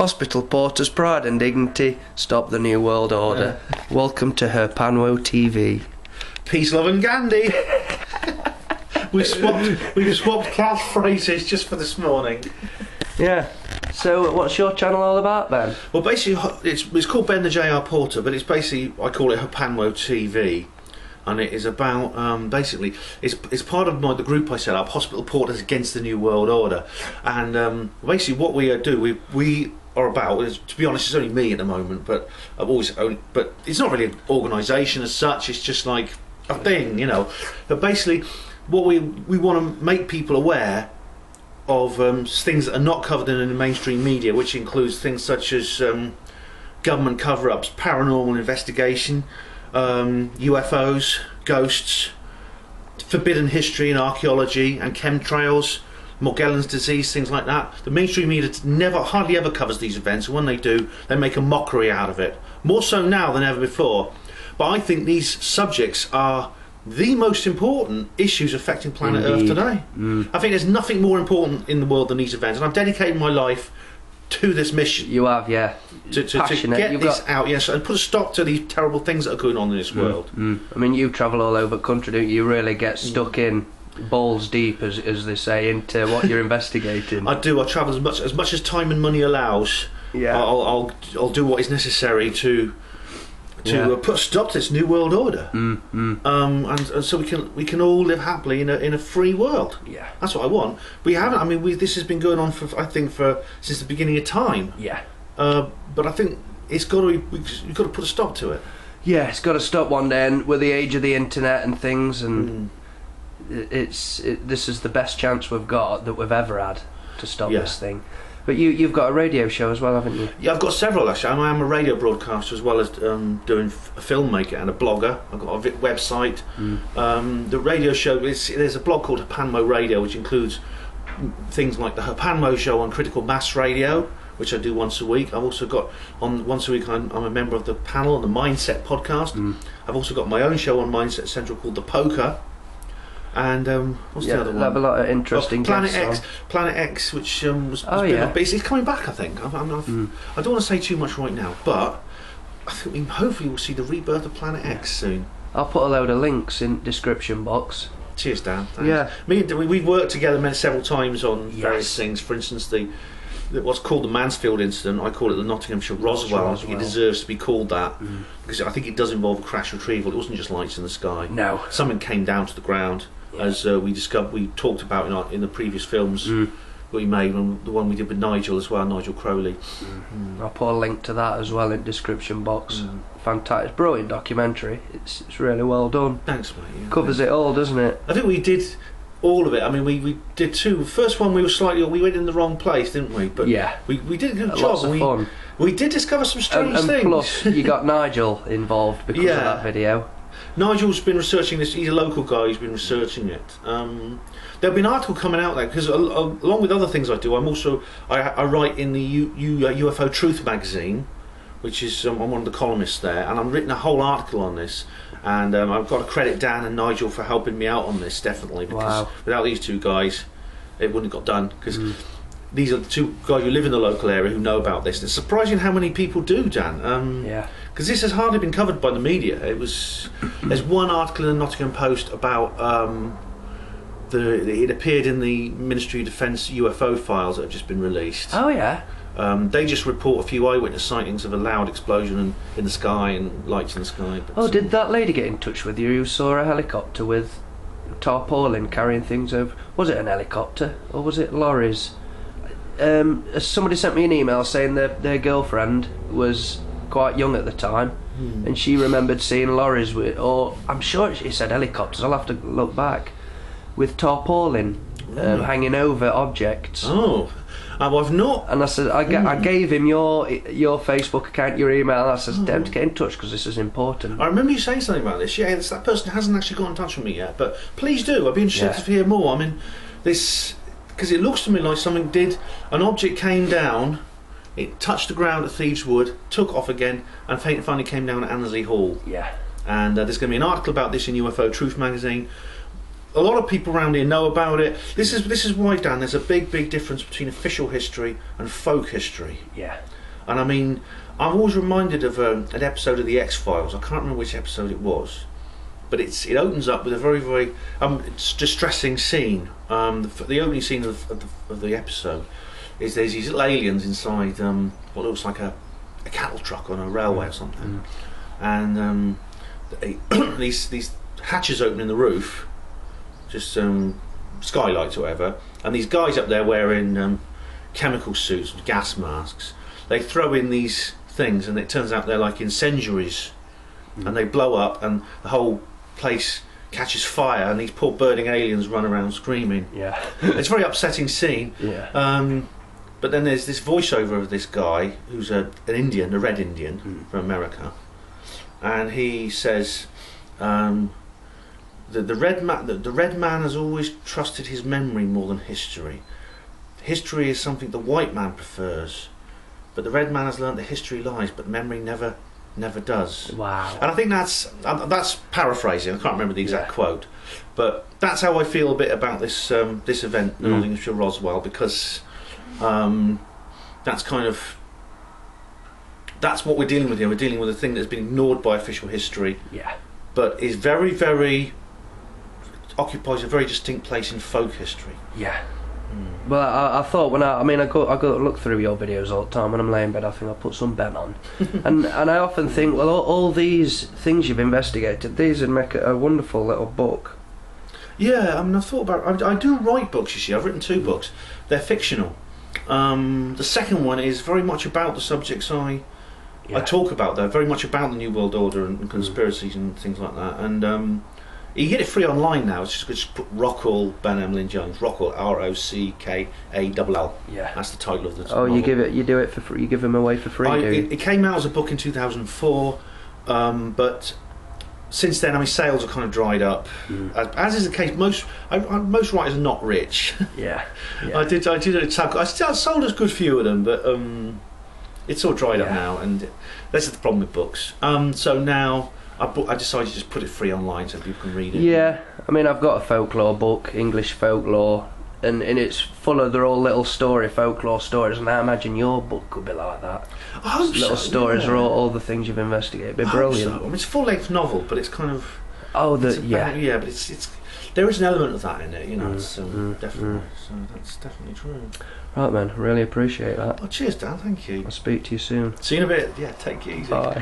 Hospital Porter's pride and dignity, stop the New World Order. Welcome to HPANWO TV. Peace, love and Gandhi. We've swapped catchphrases just for this morning. Yeah. So what's your channel all about then? Well, basically it's called Ben the JR Porter, but it's basically, I call it HPANWO TV. And it is about, basically, it's part of the group I set up, Hospital Porters Against the New World Order. And basically what we do, we are about, to be honest, it's only me at the moment, but but it's not really an organisation as such, it's just like a thing, you know. But basically, what we want to make people aware of things that are not covered in the mainstream media, which includes things such as government cover-ups, paranormal investigation, UFOs, ghosts, forbidden history and archaeology, and chemtrails, Morgellons disease, things like that. The mainstream media hardly ever covers these events, and when they do, they make a mockery out of it. More so now than ever before. But I think these subjects are the most important issues affecting planet Earth today. I think there's nothing more important in the world than these events, and I've dedicated my life to this mission. You have, yeah. To get this out, yes, and put a stop to these terrible things that are going on in this world. I mean, you travel all over the country, don't you? You really get stuck in balls deep, as they say, into what you're investigating. I do. I travel as much as time and money allows. Yeah. I'll do what is necessary to put a stop to this new world order. And so we can all live happily in a free world. Yeah. That's what I want. We haven't. I mean, this has been going on since the beginning of time. Yeah. But I think we've got to put a stop to it. Yeah, it's got to stop one day. And with the age of the internet and things, and this is the best chance we've got that we've ever had to stop this thing. But you've got a radio show as well, haven't you? Yeah, I've got several actually. I am a radio broadcaster as well as doing a filmmaker and a blogger. I've got a website. The radio show, there's a blog called HPANWO Radio, which includes things like the HPANWO show on critical mass radio, which I do once a week. I've also got once a week I'm a member of the panel on the Mindset podcast. I've also got my own show on Mindset Central called The Poker. And what's the other one? Have a lot of interesting Planet X, which was but it's coming back. I think. I don't want to say too much right now, but I think hopefully we'll see the rebirth of Planet X soon. I'll put a load of links in the description box. Cheers, Dan. Thanks. Yeah, we've worked together several times on various things. For instance, what's called the Mansfield incident, I call it the Nottinghamshire Roswell. I think it deserves to be called that because I think it does involve a crash retrieval. It wasn't just lights in the sky. No, something came down to the ground. As we talked about in the previous films we made, and the one we did with Nigel as well, Nigel Crowley. I'll put a link to that as well in the description box. Fantastic, brilliant documentary. It's really well done. Thanks, mate. Yeah, covers it all, doesn't it? I think we did all of it. I mean, we did two. The first one we went in the wrong place, didn't we? But yeah, we did a good job. Lots of fun. We did discover some strange things. Plus, you got Nigel involved because of that video. Nigel's been researching this. He's a local guy who's been researching it. There'll be an article coming out there because along with other things I do, I write in the UFO Truth magazine, which is I'm one of the columnists there, and I've written a whole article on this. And I've got to credit Dan and Nigel for helping me out on this, definitely, because without these two guys, it wouldn't have got done. Because these are the two guys who live in the local area who know about this. And it's surprising how many people do, Dan. Because this has hardly been covered by the media. There's one article in the Nottingham Post about it appeared in the Ministry of Defence UFO files that have just been released. Oh yeah. They just report a few eyewitness sightings of a loud explosion in the sky and lights in the sky. Did that lady get in touch with you who saw a helicopter with tarpaulin carrying things over? Was it an helicopter or was it lorries? Somebody sent me an email saying that their girlfriend was quite young at the time and she remembered seeing lorries or I'm sure she said helicopters, I'll have to look back, with tarpaulin hanging over objects. I've not. And I said, I gave him your Facebook account, your email, and I said, "Damn, to get in touch because this is important." I remember you saying something about this. Yeah, that person hasn't actually got in touch with me yet, but please do. I'd be interested to hear more. I mean, this, because it looks to me like an object came down, it touched the ground at Thieves Wood, took off again, and finally came down at Annesley Hall. Yeah. And there's going to be an article about this in UFO Truth magazine. a lot of people around here know about it. This is why, Dan, there's a big difference between official history and folk history. Yeah. And I mean, I'm always reminded of an episode of the X-Files. I can't remember which episode it was, but it opens up with a very distressing scene. The opening scene of the episode is there's these little aliens inside what looks like a cattle truck on a railway or something, and these hatches open in the roof, just skylights or whatever, and these guys up there wearing chemical suits, gas masks. They throw in these things, and it turns out they're like incendiaries, and they blow up, and the whole place catches fire, and these poor burning aliens run around screaming. Yeah. It's a very upsetting scene. Yeah. But then there's this voiceover of this guy who's an Indian, a red Indian from America, and he says, the red man has always trusted his memory more than history. History is something the white man prefers, but the red man has learned that history lies, but memory never does. Wow. And I think that's paraphrasing. I can't remember the exact quote, but that's how I feel a bit about this event in Nottinghamshire Roswell, because that's what we're dealing with here. We're dealing with a thing that's been ignored by official history, but is very occupies a very distinct place in folk history. Yeah. Well, I thought when I go look through your videos all the time when I'm laying in bed. I think I'll put some Ben on, and I often think, well, all these things you've investigated, these would make a wonderful little book. Yeah, I mean, I've thought about. I do write books. You see, I've written 2 books. They're fictional. The second one is very much about the subjects I talk about. They're very much about the New World Order and conspiracies and things like that. And you get it free online now. It's just put Rockall Ben Emlyn-Jones. Rockall, ROCKALL. Yeah. That's the title of the Oh, novel. you do it for free. You give them away for free. It came out as a book in 2004, but since then, I mean, sales are kind of dried up. As is the case, most writers are not rich. Yeah. I sold a good few of them, but it's all dried up now, and this is the problem with books. So now I decided to just put it free online so people can read it. Yeah, I mean, I've got a folklore book, English folklore, and it's full of, they're all little folklore stories, and I imagine your book could be like that. I hope little so, stories are all the things you've investigated. It'd be brilliant. So. I mean, it's a full-length novel, but it's kind of but it's there is an element of that in it, you know. It's definitely so that's definitely true. Right, man, really appreciate that. Oh, cheers, Dan. Thank you. I'll speak to you soon. See you in a bit. Yeah, take it easy. Bye.